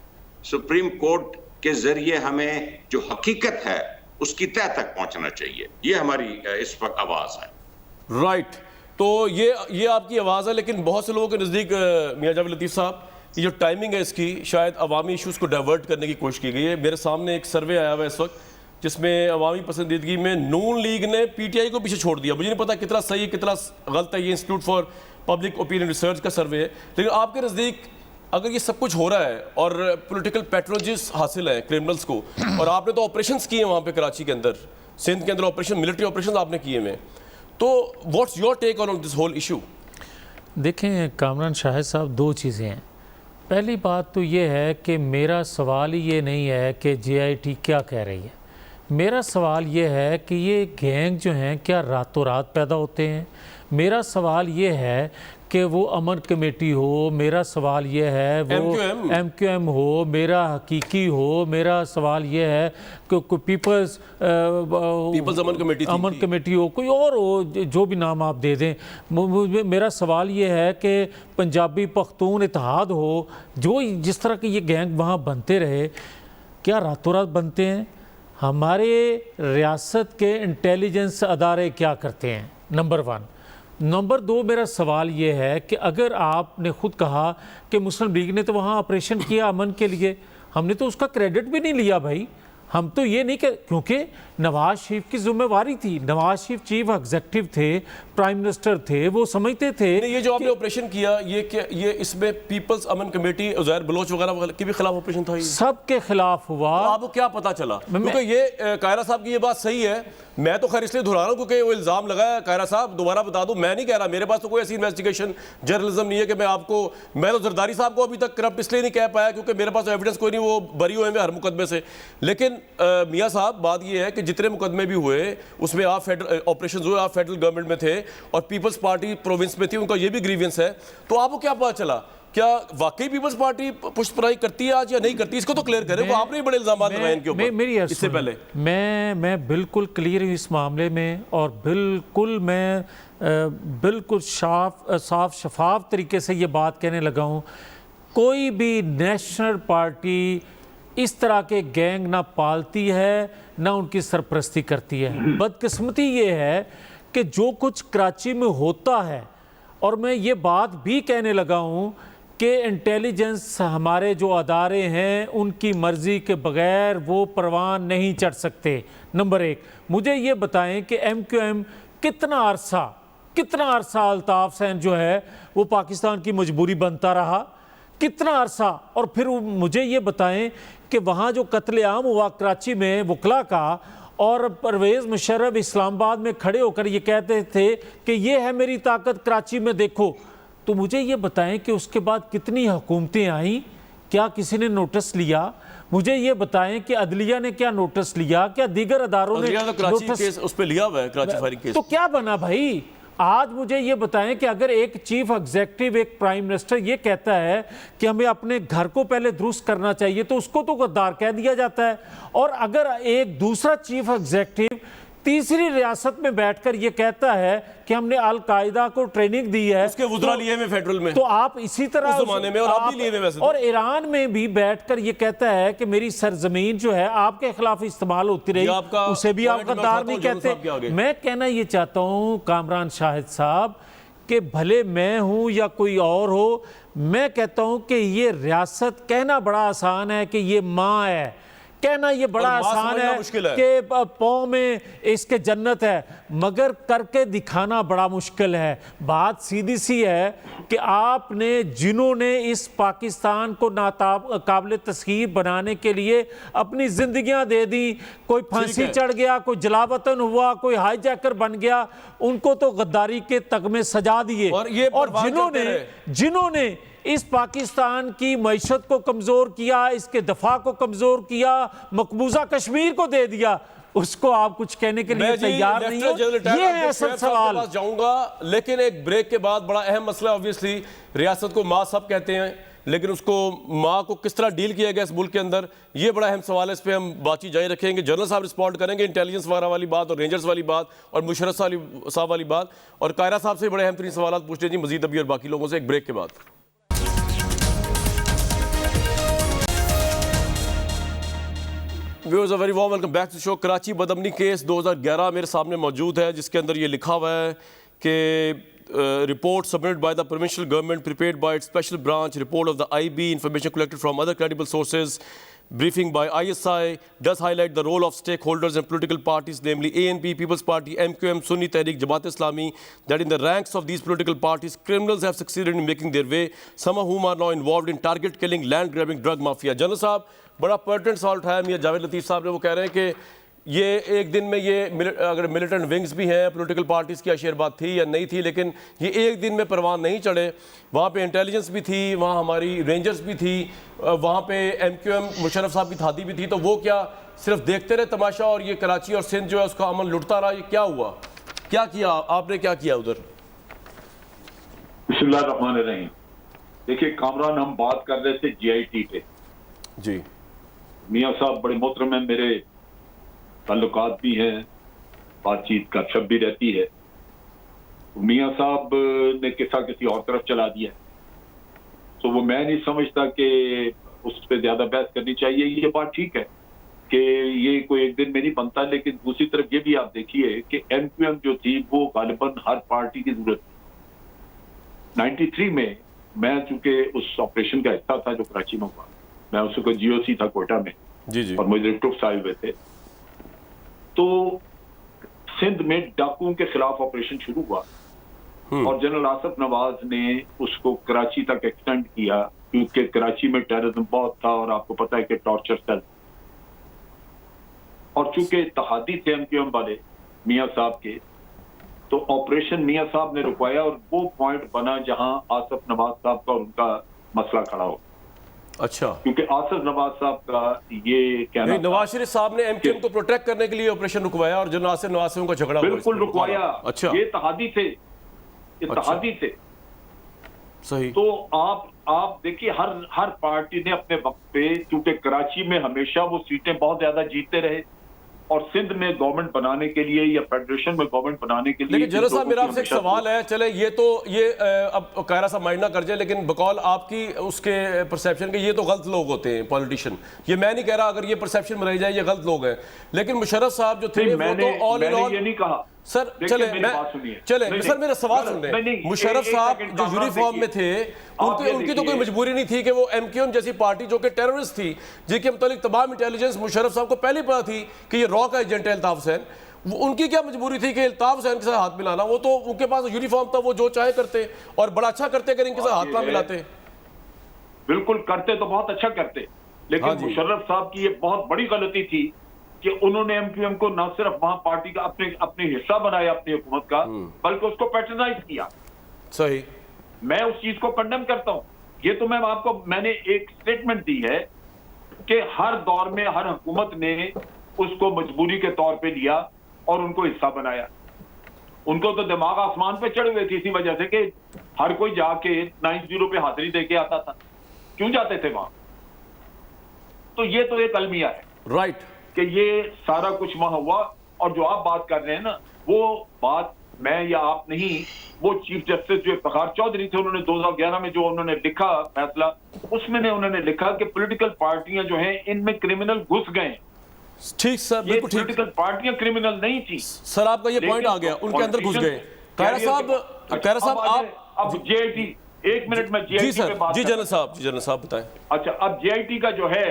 Supreme court के जरिए हमें जो हकीकत है उसकी तह तक पहुंचना चाहिए, ये हमारी इस वक्त आवाज है।
राइट, तो ये आपकी आवाज़ है, लेकिन बहुत से लोगों के नज़दीक मियां जावेद लतीफ़ साहब, ये जो टाइमिंग है इसकी, शायद अवामी इशूज़ को डाइवर्ट करने की कोशिश की गई है। मेरे सामने एक सर्वे आया हुआ है इस वक्त जिसमें अवामी पसंदीदगी में नून लीग ने पीटीआई को पीछे छोड़ दिया। मुझे नहीं पता कितना सही है कितना गलत है, ये institute for public opinion research का सर्वे है, लेकिन आपके नज़दीक अगर ये सब कुछ हो रहा है और पॉलिटिकल पैट्रोनेज हासिल है क्रिमिनल्स को, और आपने तो ऑपरेशंस किए हैं वहाँ पे कराची के अंदर, सिंध के अंदर ऑपरेशन, मिलिट्री ऑपरेशन आपने किए हैं, तो what's your take on this whole issue?
देखें कामरान शाहिद साहब, दो चीज़ें हैं। पहली बात तो ये है कि मेरा सवाल ही ये नहीं है कि जीआईटी क्या कह रही है, मेरा सवाल ये है कि ये गैंग जो हैं क्या रातों रात पैदा होते हैं। मेरा सवाल ये है कि वो अमन कमेटी हो, मेरा सवाल ये है वो एमक्यूएम हो, मेरा हकीकी हो, मेरा सवाल ये है कि कोई पीपल्स अमन कमेटी हो, कोई और हो, जो भी नाम आप दे दें। मेरा सवाल ये है कि पंजाबी पख्तून इत्तेहाद हो, जो जिस तरह के ये गैंग वहाँ बनते रहे, क्या रातों रात बनते हैं? हमारे रियासत के इंटेलिजेंस अदारे क्या करते हैं? नंबर 1। नंबर 2, मेरा सवाल ये है कि अगर आपने खुद कहा कि मुस्लिम लीग ने तो वहाँ ऑपरेशन किया अमन के लिए, हमने तो उसका क्रेडिट भी नहीं लिया भाई। हम तो ये नहीं, क्योंकि नवाज शरीफ की जिम्मेवारी थी, नवाज शरीफ चीफ एग्जीक्यूटिव थे, प्राइम मिनिस्टर थे, वो समझते थे।
ये जो आपने ऑपरेशन किया, ये इसमें पीपल्स अमन कमेटी, उज़ैर बलोच वगैरह के भी खिलाफ ऑपरेशन था?
सबके खिलाफ हुआ।
तो आपको क्या पता चला? क्योंकि ये कायरा साहब की ये बात सही है, मैं तो खैर इसलिए दोहरा रहा हूँ क्योंकि वो इल्ज़ाम लगाया। कायरा साहब दोबारा बता दूं, मैं नहीं कह रहा, मेरे पास तो कोई ऐसी इन्वेस्टिगेशन जर्नलिज्म नहीं है कि मैं तो जरदारी साहब को अभी तक करप्ट इसलिए नहीं कह पाया क्योंकि मेरे पास तो एविडेंस कोई नहीं, वो बरी हुए हैं हर मुकदमे से। लेकिन मियाँ साहब, बात ये है कि जितने मुकदमे भी हुए उसमें आप फेडरल ऑपरेशन हुए, आप फेडरल गवर्नमेंट में थे और पीपल्स पार्टी प्रोविंस में थी, उनका ये भी ग्रीवियंस है, तो आपको क्या पता चला? क्या वाकई पीपल्स पार्टी पुष्पराई करती है आज या नहीं करती? इसको तो क्लियर करें, वो आपने बड़े इल्जाम लगाए इनके ऊपर।
मेरी
इससे पहले
मैं बिल्कुल क्लियर हूँ इस मामले में, और बिल्कुल मैं बिल्कुल साफ शफाफ तरीके से ये बात कहने लगा हूँ, कोई भी नेशनल पार्टी इस तरह के गैंग ना पालती है ना उनकी सरपरस्ती करती है। बदकिस्मती ये है कि जो कुछ कराची में होता है, और मैं ये बात भी कहने लगा हूँ कि इंटेलिजेंस हमारे जो अदारे हैं उनकी मर्ज़ी के बग़ैर वो परवान नहीं चढ़ सकते। नंबर 1, मुझे ये बताएं कि एमक्यूएम कितना अरसा अल्ताफ़ सैन जो है वो पाकिस्तान की मजबूरी बनता रहा, कितना अरसा? और फिर मुझे ये बताएं कि वहाँ जो कत्लेआम हुआ कराची में वकला का, और परवेज़ मुशर्रफ इस्लामाबाद में खड़े होकर ये कहते थे कि ये है मेरी ताकत कराची में देखो, तो मुझे ये बताएं कि उसके बाद कितनी हुकूमतें आईं, क्या किसी ने नोटिस लिया? मुझे ये बताएं कि अदलिया ने क्या नोटिस लिया, क्या दीगर अदारों ने
नोटिस उस पे लिया हुआ है, कराची फायरिंग केस?
तो क्या बना भाई? आज मुझे ये बताएं कि अगर एक चीफ एग्जीक्यूटिव, एक प्राइम मिनिस्टर ये कहता है कि हमें अपने घर को पहले दुरुस्त करना चाहिए, तो उसको तो गद्दार कह दिया जाता है। और अगर एक दूसरा चीफ एग्जीक्यूटिव तीसरी रियासत में बैठकर ये कहता है कि हमने अल कायदा को ट्रेनिंग दी है,
उसके वुज़रा लिए हुए फेडरल में,
तो आप इसी तरह
उस ज़माने में और आप भी लिए हुए वैसे तो।
और ईरान में भी बैठकर ये कहता है कि मेरी सरजमीन जो है आपके खिलाफ इस्तेमाल होती रही, उसे भी आप गद्दार नहीं कहते। मैं कहना ये चाहता हूं कामरान शाहिद साहब कि भले मैं हूं या कोई और हो, मैं कहता हूं कि ये रियासत कहना बड़ा आसान है कि ये माँ है, कहना ये बड़ा आसान है कि पाँव में इसके जन्नत है, मगर करके दिखाना बड़ा मुश्किल है। बात सीधी सी है कि आपने जिन्होंने इस पाकिस्तान को नाकाबिल तस्खीर बनाने के लिए अपनी जिंदगियां दे दी, कोई फांसी चढ़ गया, कोई जलावतन हुआ, कोई हाईजैकर बन गया, उनको तो गद्दारी के तगमे सजा दिए। और जिन्होंने इस पाकिस्तान की मईशत को कमजोर किया, इसके दफा को कमजोर किया, मकबूजा कश्मीर को दे दिया, उसको आप कुछ कहने के लिए तैयार नहीं हो। ये है असल सवाल।
जाऊंगा, लेकिन एक ब्रेक के बाद बड़ा अहम मसला, ऑब्वियसली रियासत को माँ सब कहते हैं, लेकिन उसको माँ को किस तरह डील किया गया इस मुल्क के अंदर, ये बड़ा अहम सवाल है। इस पर हम बातचीत जारी रखेंगे। जनरल साहब रिस्पॉन्ड करेंगे इंटेलिजेंस वगैरह वाली बात और रेंजर्स वाली बात और मुशर्रफ साहब वाली बात, और कायरा साहब से बड़े अहम तरीन सवाल पूछ लीजिए मजीद अभी और बाकी लोगों से एक ब्रेक के बाद। Viewers, a very warm welcome back to show. Karachi बदअमनी केस 2011 मेरे सामने मौजूद है, जिसके अंदर ये लिखा हुआ है कि report submitted by the provincial government prepared by its special branch, report of the IB, information collected from other credible sources, briefing by ISI does highlight the role of stakeholders and political parties, namely ANP, People's Party, MQM, Sunni Tehreek, Jamaat-e-Islami, that in the ranks of these political parties, criminals have succeeded in making their way, some of whom are now involved in target killing, land grabbing, drug mafia. General साहब, बड़ा pertinent सवाल उठाया मियां जावेद लतीफ़ साहब ने। वो कह रहे हैं कि ये एक दिन में ये अगर मिलिटेंट विंग्स भी हैं, पॉलिटिकल पार्टीज़ की आशीर्वाद थी या नहीं थी, लेकिन ये एक दिन में परवान नहीं चढ़े। वहाँ पे इंटेलिजेंस भी थी, वहाँ हमारी रेंजर्स भी थी, वहाँ पे MQM मुशर्रफ साहब की थादी भी थी, तो वो क्या सिर्फ देखते रहे तमाशा और ये कराची और सिंध जो है उसका अमन लुटता रहा? ये क्या हुआ, क्या किया आपने, क्या किया उधर?
बिस्मिल्लाहिर्रहमानिर्रहीम। देखिए कामरान, हम बात कर रहे थे GIT पे।
जी
मियाँ साहब बड़े मोहतरम हैं, मेरे ताल्लुकात भी हैं, बातचीत का शब भी रहती है। मियाँ साहब ने किस्सा किसी और तरफ चला दिया, तो वो मैं नहीं समझता कि उस पर ज्यादा बहस करनी चाहिए। ये बात ठीक है कि ये कोई एक दिन में नहीं बनता, लेकिन दूसरी तरफ ये भी आप देखिए कि MQM जो थी वो गालिबन हर पार्टी की जरूरत थी। 93 में मैं चूंकि उस ऑपरेशन का हिस्सा था जो कराची में हुआ, मैं उस वक्त GOC था कोयटा में,
जी
और मुझे टुक्स आए हुए थे, तो सिंध में डाकुओं के खिलाफ ऑपरेशन शुरू हुआ और जनरल आसिफ नवाज ने उसको कराची तक एक्सटेंड किया, क्योंकि कराची में टेररिज्म बहुत था और आपको पता है कि टॉर्चर सेल, और चूंकि इत्तेहादी थे MQM वाले मियाँ साहब के, तो ऑपरेशन मियाँ साहब ने रुकवाया और वो पॉइंट बना जहां आसिफ नवाज साहब का और उनका मसला खड़ा हो।
अच्छा,
क्योंकि आसिफ नवाज साहब का ये कहना,
नवाज शरीफ साहब ने MQM को प्रोटेक्ट करने के लिए ऑपरेशन रुकवाया और जनरल आसिफ नवाज से उनका झगड़ा हुआ,
बिल्कुल रुकवाया।
अच्छा,
ये इत्तेहादी थे, इत्तेहादी थे।
सही।
तो आप देखिए हर पार्टी ने अपने वक्त पे, क्योंकि कराची में हमेशा वो सीटें बहुत ज्यादा जीतते रहे और सिंध में गवर्नमेंट बनाने के लिए या फेडरेशन में गवर्नमेंट बनाने के लिए।
लेकिन जनरल साहब मेरा आपसे एक सवाल है, चले ये अब कायरा साहब माइंड ना कर जाए, लेकिन बकौल आपकी उसके परसेप्शन के ये तो गलत लोग होते हैं पॉलिटिशियन, ये मैं नहीं कह रहा, अगर ये परसेप्शन बनाई जाए ये गलत लोग हैं, लेकिन मुशर्रफ साहब जो थे वो तो ऑल इन ऑल,
ये नहीं कहा
सर, चले सर मेरा सवाल सुन रहे हैं। मुशर्रफ साहब जो यूनिफॉर्म में थे, उनकी तो कोई मजबूरी नहीं थी कि वो MQM जैसी पार्टी जो कि टेररिस्ट थी, जिनके मुतालिक तमाम इंटेलिजेंस मुशर्रफ साहब को पहले पता थी कि ये रॉ का एजेंट है अल्ताफ हुसैन, उनकी क्या मजबूरी थी कि अल्ताफ हुसैन के साथ हाथ मिलाना? वो तो उनके पास यूनिफॉर्म था, वो जो चाहे करते और बड़ा अच्छा करते अगर इनके साथ हाथ ना मिलाते।
बिल्कुल करते तो बहुत अच्छा करते, लेकिन मुशर्रफ साहब की ये बहुत बड़ी गलती थी कि उन्होंने MQM को न सिर्फ वहां पार्टी का अपने हिस्सा बनाया अपनी हुकूमत का, बल्कि उसको पैट्रनाइज किया।
सही,
मैं उस चीज को कंडेम करता हूं। ये तो मैंने एक स्टेटमेंट दी है कि हर दौर में हर हुकूमत ने उसको मजबूरी के तौर पे लिया और उनको हिस्सा बनाया। उनको तो दिमाग आसमान पे चढ़े हुए थे इसी वजह से कि हर कोई जाके 90 पे हाजिरी दे के आता था। क्यों जाते थे वहां? तो ये तो एक अलमिया है,
राइट,
कि ये सारा कुछ वहां हुआ और जो आप बात कर रहे हैं ना, वो बात मैं या आप नहीं, वो चीफ जस्टिस जो इफ्तिखार चौधरी थे, उन्होंने 2011 में जो उन्होंने लिखा फैसला, उसमें उन्होंने लिखा कि पॉलिटिकल पार्टियां जो हैं इनमें क्रिमिनल घुस गए।
ठीक सर, बिल्कुल ठीक।
पॉलिटिकल पार्टियां क्रिमिनल नहीं थी
सर, आपका ये पॉइंट आ गया, उनके अंदर घुस गए। खैरा साहब आप
अब जेआईटी, एक मिनट में जेआईटी पे बात।
जी जनरल साहब बताएं।
अच्छा, अब जेआईटी का जो है,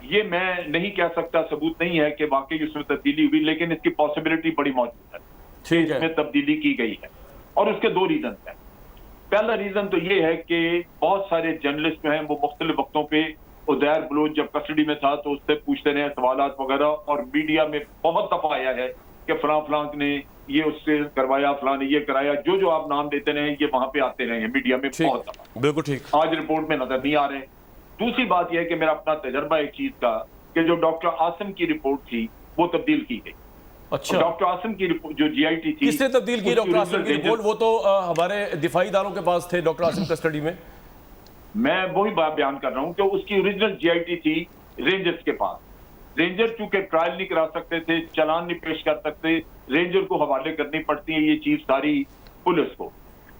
ये मैं नहीं कह सकता, सबूत नहीं है कि वाकई उसमें तब्दीली हुई, लेकिन इसकी पॉसिबिलिटी बड़ी मौजूद है,
ठीक है,
इसमें तब्दीली की गई है। और उसके दो रीजन हैं। पहला रीजन तो ये है कि बहुत सारे जर्नलिस्ट जो हैं वो मुख्तलिफ वक्तों पे, उदैर बलोच जब कस्टडी में था तो उससे पूछते रहे सवालात वगैरह, और मीडिया में बहुत दफा आया है कि फलां ने ये उससे करवाया, फलां ने ये कराया, जो आप नाम देते रहे ये वहां पे आते रहे हैं मीडिया में बहुत दफा।
बिल्कुल ठीक।
आज रिपोर्ट में नजर नहीं आ रहे। दूसरी बात यह है कि मेरा अपना तजर्बा एक चीज का, कि जो डॉक्टर आसिम की रिपोर्ट थी वो तब्दील की गई।
अच्छा,
डॉक्टर आसिम की रिपोर्ट जो जीआईटी थी,
किसने तब्दील की डॉक्टर आसिम की रिपोर्ट? वो तो हमारे दिफाई इदारों के पास थे डॉक्टर आसिम कस्टडी में।
मैं वही बात बयान कर रहा हूं कि उसकी ओरिजिनल जीआईटी थी रेंजर्स के पास। रेंजर चूंकि ट्रायल नहीं करा सकते थे, चालान नहीं पेश कर सकते, रेंजर को हवाले करनी पड़ती है ये चीज सारी पुलिस को,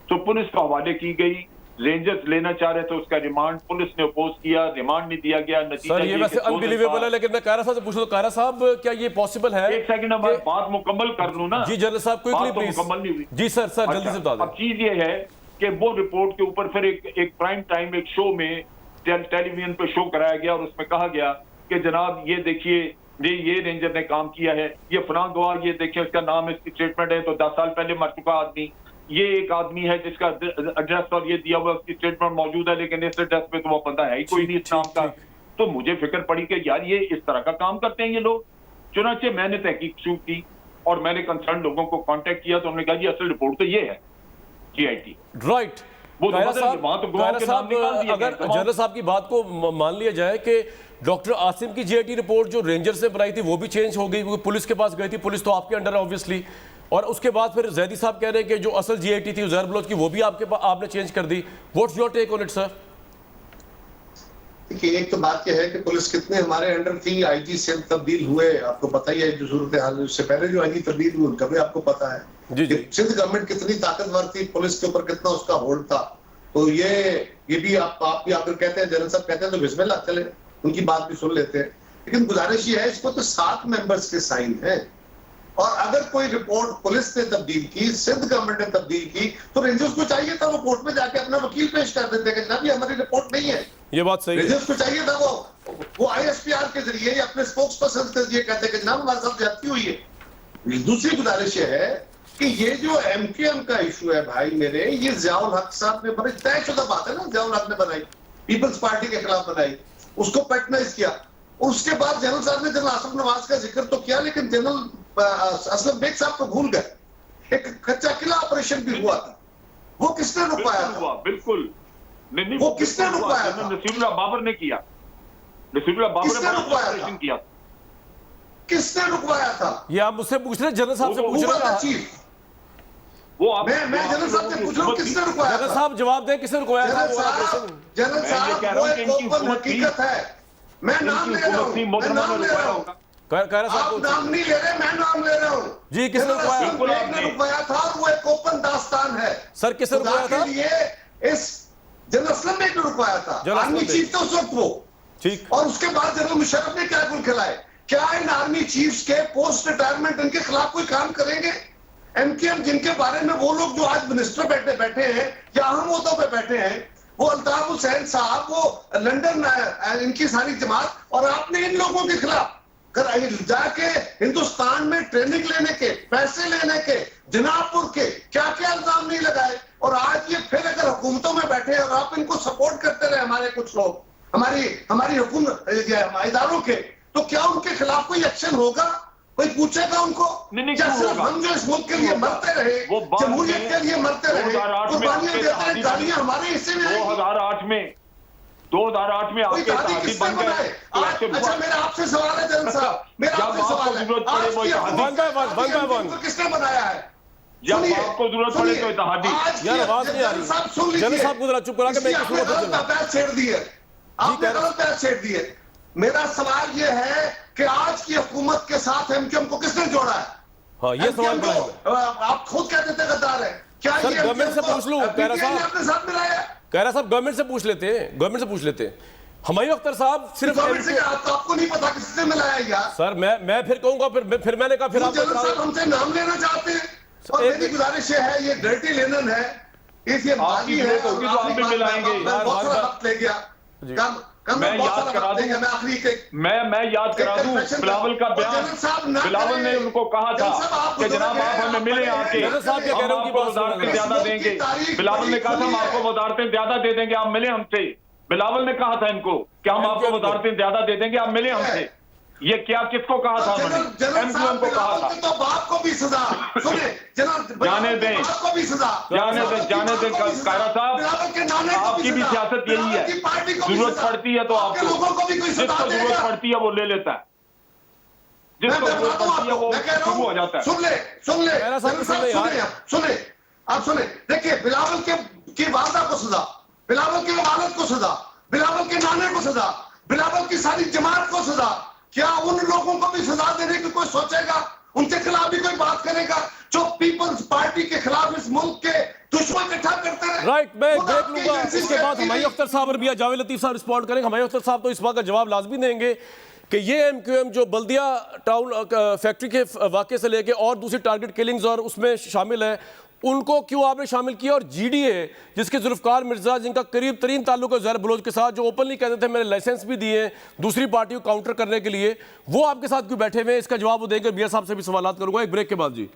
तो पुलिस को हवाले की गई। रेंजर्स लेना चाह रहे थे उसका रिमांड, पुलिस ने अपोज किया, रिमांड नहीं दिया गया।
सर ये वैसे अनबिलीवेबल है, लेकिन मैं कायरा साहब से पूछ रहा हूं, कायरा साहब क्या ये पॉसिबल है?
एक सेकंड, अब बात मुकम्मल कर लूं ना।
जी जनरल साहब, क्विकली प्लीज।
मुकम्मल नहीं हुई।
जी सर जल्दी से बता दें।
अब चीज ये है कि वो रिपोर्ट के ऊपर फिर एक प्राइम टाइम एक शो में टेलीविजन पे शो कराया गया, और उसमें कहा गया कि जनाब ये देखिए ये रेंजर ने काम किया है, ये फलां गवाह, ये देखिए इसका नाम, इसकी स्टेटमेंट है, तो 10 साल पहले मर चुका आदमी, ये एक आदमी है जिसका एड्रेस और ये दिया हुआ, उसकी स्टेटमेंट मौजूद है, लेकिन इस एड्रेस पे तो वो बंदा है ही कोई नहीं इस नाम का। तो मुझे फिक्र पड़ी कि यार ये इस तरह का काम करते हैं ये लोग। चुनाचे मैंने तहकीक शुरू की और मैंने कंसर्न लोगों को कांटेक्ट किया, तो उन्होंने कहा जी असल रिपोर्ट तो ये है जीआईटी।
राइट। अगर जनरल साहब की बात को मान लिया जाए कि डॉक्टर आसिम की जीआईटी रिपोर्ट जो रेंजर से बनाई थी वो भी चेंज हो गई, क्योंकि पुलिस के पास गई थी, पुलिस तो आपके अंडर है ऑब्वियसली, और उसके बाद फिर जैदी साहब कह रहे हैं कि जो असल जीआईटी थी उज़ैर बलोच की वो भी आपने चेंज कर दी। What's your take on it sir?
देखिए, एक तो बात यह है कि पुलिस कितने हमारे अंडर थी, आईजी सिंध तब्दील हुए, आपको पता ही है जो सूरत हाल, उससे पहले जो आईजी तब्दील हुए उनका भी आपको पता है।
जी।
सिंध गवर्नमेंट कितनी ताकतवर थी, पुलिस के ऊपर कितना उसका होल्ड था, तो ये भी आप भी आकर कहते हैं, जनरल साहब कहते हैं तो बिस्मिल्लाह, चले उनकी बात भी सुन लेते हैं। लेकिन गुजारिश ये है, इसको तो 7 मेंबर्स के साइन है, और अगर कोई रिपोर्ट पुलिस ने तब्दील की, सिंध गवर्नमेंट ने तब्दील की, तो रेंजर्स को चाहिए था वो कोर्ट में जाके अपना वकील पेश कर देते कि जनाब ये हमारी रिपोर्ट नहीं है।
ये बात सही है।
रेंजर्स को चाहिए था वो आईएसपीआर के जरिए या अपने स्पोक्स पर्सन के जरिए कहते कि जनाब हमारे साथ ज्यादती हुई है। दूसरी गुजारिश ये है कि ये जो एमकेएम का इशू है भाई मेरे, ये ज़ियाउल हक साहब ने बड़ी तयशुदा बात है ना, ज़ियाउल हक ने बनाई, पीपल्स पार्टी के खिलाफ बनाई, उसको पैट्रनाइज किया, और उसके बाद जनरल साहब ने जनरल आसिफ नवाज का जिक्र तो किया, लेकिन जनरल असलम बेग साहब को भूल गए। एक कच्चा किला ऑपरेशन भी हुआ था, वो किसने रुकवाया था?
बिल्कुल नहीं,
वो किसने रुकवाया था?
नसीरुल्लाह बाबर ने किया, नसीरुल्लाह बाबर ने ऑपरेशन किया।
किसने रुकवाया था?
ये आप मुझसे पूछ रहे, जनरल साहब से पूछ रहे हैं।
मैं जनरल साहब से पूछ रहा हूं किसने रुकवाया?
जनरल साहब जवाब दें, किसने रुकवाया था?
जनरल साहब वो एक ओपन हकीकत है, मैं नाम ले रहा हूं, मैं नाम ले रहा हूं, आप नाम नहीं ले रहे, मैं नाम ले रहा हूं
जी। किसने
रुकवाया था? और वो एक ओपन दास्तान है
सर। किसने रुकवाया था?
ये इस जनरल असलम ने रुकवाया था, आर्मी चीफ था उस वक्त वो, ठीक। और उसके बाद जनरल मुशर्रफ ने क्या गुल खिलाए? क्या इन आर्मी चीफ्स के पोस्ट रिटायरमेंट इनके खिलाफ कोई काम करेंगे? एमकेएम जिनके बारे में वो लोग जो आज मिनिस्टर बैठे हैं या अहम ओहदों पे बैठे हैं, वो अल्ताफ हुसैन साहब, वो लंदन इनकी सारी जमात, और आपने इन लोगों के खिलाफ जाके हिंदुस्तान में ट्रेनिंग लेने के, पैसे लेने के, जनाबपुर के क्या क्या इल्जाम नहीं लगाए, और आज ये फिर अगर हुकूमतों में बैठे और आप इनको सपोर्ट करते रहे, हमारे कुछ लोग हमारी हुकूमत इदारों के, तो क्या उनके खिलाफ कोई एक्शन होगा? कोई पूछेगा उनको? क्या सिर्फ हम जो इस मुल्क के लिए मरते रहे, जमहूरियत के लिए मरते रहे, कुर्बानियां देते रहे, गालियां हमारे हिस्से में?
2008 में आपके साथी बन गए।
अच्छा, मेरा आपसे सवाल है जनरल साहब, मेरा आपसे सवाल है, किसने बनाया है?
जब आपको जरूरत पड़े तो इत्तेहादी।
यार आवाज नहीं आ रही जनरल साहब को, जरा चुप करा के मैं
आपने गलत पैर छेड़ दिए, आपने गलत पैर छेड़ दिए। मेरा सवाल यह है कि आज की हुकूमत के साथ एमक्यूएम को किसने जोड़ा है?
हाँ, ये सवाल
MQM
बड़ा है।
को, आप खुद कहते थे गद्दार है, क्या
सर,
ये
गवर्नमेंट से
MQM को
पूछ लूं,
PTI
खैरा
ने अपने साथ मिलाया है?
खैरा साहब गवर्नमेंट से पूछ लेते हैं, गवर्नमेंट से पूछ लेते हैं। हुमायूं अख्तर साहब सिर्फ
गवर्नमेंट से क्या, तो आपको नहीं पता किससे मिलाया है यार?
सर मैं फिर कहूंगा, फिर मैंने कहा फिर
तो
आप
जनरल साहब हमसे नाम लेना चाहते हैं, और मेरी गुजारिश है, ये डर्टी लेनन है, इसे बागी है,
तो आप भी मिलाएंगे।
बहुत सारा वक्त ले गया,
मैं याद करा दूं,
मैं आखिरी के
मैं याद करा दूं बिलावल का बयान। बिलावल ने उनको कहा था कि जनाब आप हमें मिले आके, हम आपको वजारतें ज्यादा देंगे। बिलावल ने कहा था हम आपको वजारतें ज्यादा दे देंगे, आप मिले हमसे। बिलावल ने कहा था इनको कि हम आपको वजारतें ज्यादा दे देंगे, आप मिले हमसे। ये क्या किसको कहा था उन्होंने? एमक्यूएम को कहा था।
तो बाप को भी सजा, सुने
जाने दें,
बाप को भी सजा,
जाने दें कायरा साहब, आपकी भी सियासत यही है, जरूरत पड़ती है तो आपको, जिसको जरूरत पड़ती है वो ले लेता है, जिसको जरूरत पड़ती है वो शुरू हो जाता है।
सुने आप सुने, देखिए बिलावल की वालदा को सजा, बिलावल के वालिद को सजा, बिलावल के नाने को सजा, बिलावल की सारी जमात को सजा। क्या उन लोगों को भी सजा देने की कोई सोचेगा? उनके खिलाफ भी कोई बात करेगा जो पीपल्स पार्टी के खिलाफ इस मुल्क के दुश्मन इकट्ठा करते रहे?
राइट, मैं देख लूंगा, इसके बाद हुमायूं अख्तर साहब और मियां जावेद लतीफ साहब रिस्पॉन्ड करेंगे। हुमायूं अख्तर साहब तो इस बात का जवाब लाजमी देंगे कि ये एमक्यूएम जो बल्दिया टाउन फैक्ट्री के वाक़े से लेके और दूसरी टारगेट किलिंग्स और उसमें शामिल है, उनको क्यों आपने शामिल किया? और जीडीए जिसके जुल्फकार मिर्जा, जिनका करीब तरीन ताल्लुक है ज़ुहैर बलोच के साथ, जो ओपनली कहते थे मैंने लाइसेंस भी दिए दूसरी पार्टी को काउंटर करने के लिए, वो आपके साथ क्यों बैठे हुए हैं? इसका जवाब वो देंगे। मियां साहब से भी सवाल करूंगा एक ब्रेक के बाद। जी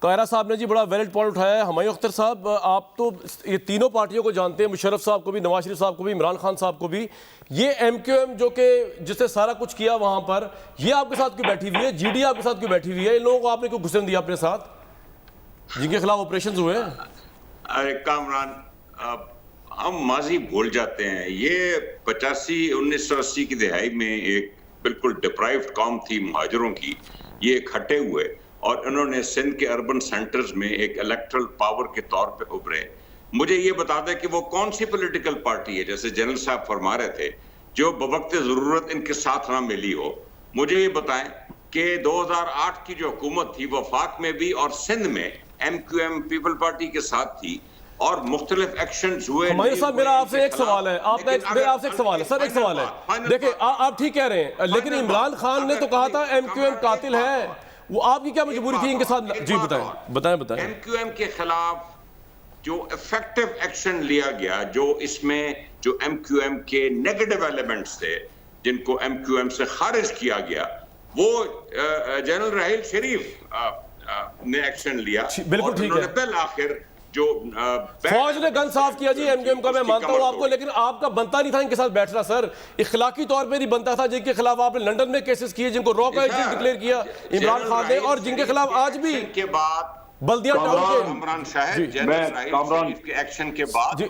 कायरा साहब ने जी बड़ा वैलिड पॉइंट उठाया है। हुमायूं अख्तर साहब, आप तो ये तीनों पार्टियों को जानते हैं, मुशर्रफ साहब को भी, नवाज शरीफ साहब को भी, इमरान खान साहब को भी। ये एमक्यूएम जो कि जिसने सारा कुछ किया वहां पर, ये आपके साथ क्यों बैठी हुई है? जीडी आपके साथ क्यों बैठी हुई है? इन लोगों को आपने क्यों घुसन दिया अपने साथ, जिनके खिलाफ ऑपरेशन हुए?
अरे कामरान, हम माजी भूल जाते हैं। ये 1980 की दिहाई में एक बिल्कुल डिप्राइव्ड कौम थी मुहाजिरों की, ये इकट्ठे हुए और इन्होंने सिंध के अर्बन सेंटर्स में एक इलेक्ट्रल पावर के तौर पे उभरे। मुझे ये बता दें कि वो कौन सी पॉलिटिकल पार्टी है, जैसे जनरल साहब फरमा रहे थे, जो बवक्त जरूरत इनके साथ ना मिली हो। मुझे ये बताएं कि 2008 की जो हुकूमत थी वफाक में भी और सिंध में एमक्यूएम पीपल पार्टी के साथ थी और मुख्तलिफ एक्शन हुए।
हुमायूं साहब, मेरा आपसे एक सवाल है, मेरा आपसे एक सवाल है सर, एक सवाल है। देखिए आप ठीक कह रहे हैं, लेकिन इमरान खान ने तो कहा था एमक्यूएम कातिल है, वो आपकी क्या मजबूरी थी इनके साथ? जी बताएं।
एमक्यूएम के खिलाफ जो इफेक्टिव एक्शन लिया गया, जो इसमें जो एमक्यूएम के नेगेटिव एलिमेंट्स थे जिनको एमक्यूएम से खारिज किया गया, वो जनरल राहिल शरीफ ने एक्शन लिया।
बिल्कुल ठीक है।
बिल आखिर जो
फौज ने गन साफ किया जी एमक्यूएम का, मैं मानता हूं आपको, लेकिन आपका बनता नहीं था इनके साथ बैठना सर, इखलाकी तौर पे नहीं बनता था। जिनके खिलाफ आपने लंदन में केसेस किए, जिनको रॉ का एजेंट डिक्लेयर किया इमरान खान ने, और जिनके खिलाफ आज भी
के बाद
बल्दिया टाउन के
इमरान शाहिद जनरल के एक्शन के बाद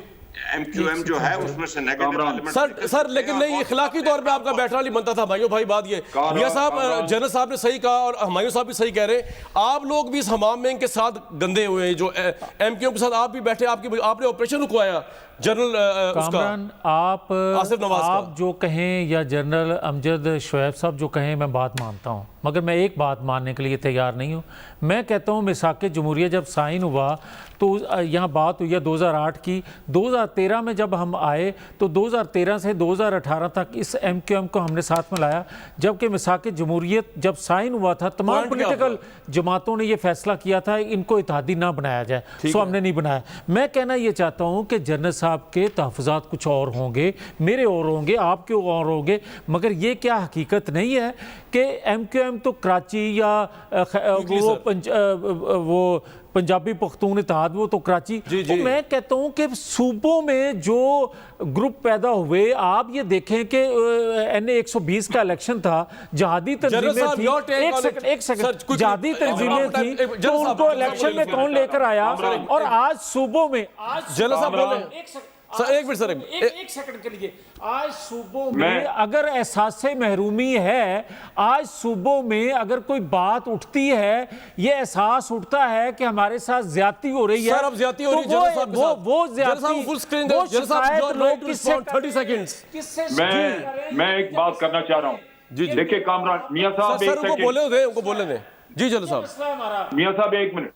एमक्यूएम जो है उसमें से नेगेटिव एलिमेंट
सर लेकिन नहीं, इखलाकी तौर पे आपका बैठना नहीं बनता था भाई बात ये। मियां साहब, जनरल साहब ने सही कहा और हुमायूं साहब भी सही कह रहे हैं, आप लोग भी इस हमाम में इनके साथ गंदे हुए हैं, जो एमक्यूएम के साथ आप भी बैठे, आपने ऑपरेशन रुकवाया जनरल
कामरान। आप जो कहें या जनरल अमजद शोएब साहब जो कहें, मैं बात मानता हूं, मगर मैं एक बात मानने के लिए तैयार नहीं हूं। मैं कहता हूं मिसाक जमहूरिया जब साइन हुआ तो यहाँ बात हुई है 2008 की, 2013 में जब हम आए तो 2013 से 2018 तक इस एमक्यूएम को हमने साथ में लाया, जबकि मिसाक जमहूरियत जब साइन हुआ था तमाम पॉलिटिकल जमातों ने यह फैसला किया था इनको इत्तेहादी ना बनाया जाए, सो हमने नहीं बनाया। मैं कहना ये चाहता हूँ कि जनरल साहब के तहफ़्फ़ुज़ात कुछ और होंगे, मेरे और होंगे, आपके और होंगे, मगर ये क्या हकीकत नहीं है कि एमक्यूएम तो कराची या वो पंजाबी पख्तून इत्तेहाद वो तो कराची। तो मैं कहता हूं कि सूबों में जो ग्रुप पैदा हुए, आप ये देखें कि NA 120 का इलेक्शन था, जहादी तंजीमें थी, एक सेकंड जहादी तंजीमें थी, तो उनको इलेक्शन में कौन लेकर आया? और आज सूबों में, आज
सर एक मिनट सर,
एक सेकंड के लिए, आज सूबों में अगर एहसास महरूमी है, आज सूबों में अगर कोई बात उठती है, ये एहसास उठता है कि हमारे साथ ज्यादती हो रही है,
सर अब ज्यादती हो रही है,
वो ज्यादती,
फुल स्क्रीन
वो शिकायत लोग किससे
30 सेकंड्स।
मैं एक बात करना चाह रहा हूँ।
जी जी
देखिए कामरान मियां साहब,
सर उनको बोले दे, उनको बोले दे। जी जल्द साहब।
मियां साहब एक मिनट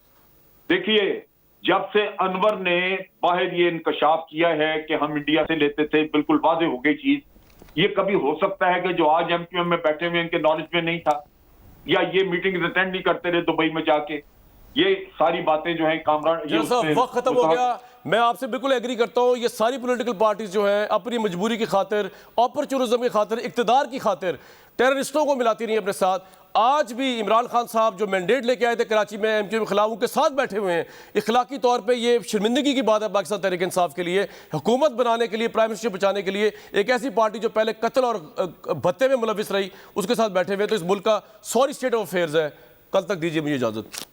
देखिए, जब से अनवर ने बाहर ये इंकशाफ किया है कि हम इंडिया से लेते थे, बिल्कुल वादे हो गई चीज। ये कभी हो सकता है कि जो आज एमक्यूएम में बैठे हुए इनके नॉलेज में नहीं था, या ये मीटिंग अटेंड नहीं करते रहे दुबई में जाके। ये सारी बातें जो है कामरान,
वक्त खत्म हो गया। मैं आपसे बिल्कुल एग्री करता हूं, ये सारी पॉलिटिकल पार्टीज जो है अपनी मजबूरी की खातिर, अपॉर्चुनिज्म की खातिर, इक्तदार की खातिर टेररिस्टों को मिलाती रही अपने साथ। आज भी इमरान खान साहब जो मैंडेट लेके आए थे कराची में एमक्यूएम के खिलाफ, उनके साथ बैठे हुए हैं। इखलाकी तौर पे ये शर्मिंदगी की बात है पाकिस्तान तहरीक इंसाफ के लिए, हुकूमत बनाने के लिए, प्राइम मिनिस्टर बचाने के लिए एक ऐसी पार्टी जो पहले कत्ल और भत्ते में मुलविस रही, उसके साथ बैठे हुए। तो इस मुल्क का सॉरी स्टेट ऑफ अफेयर्स है। कल तक दीजिए मुझे इजाजत।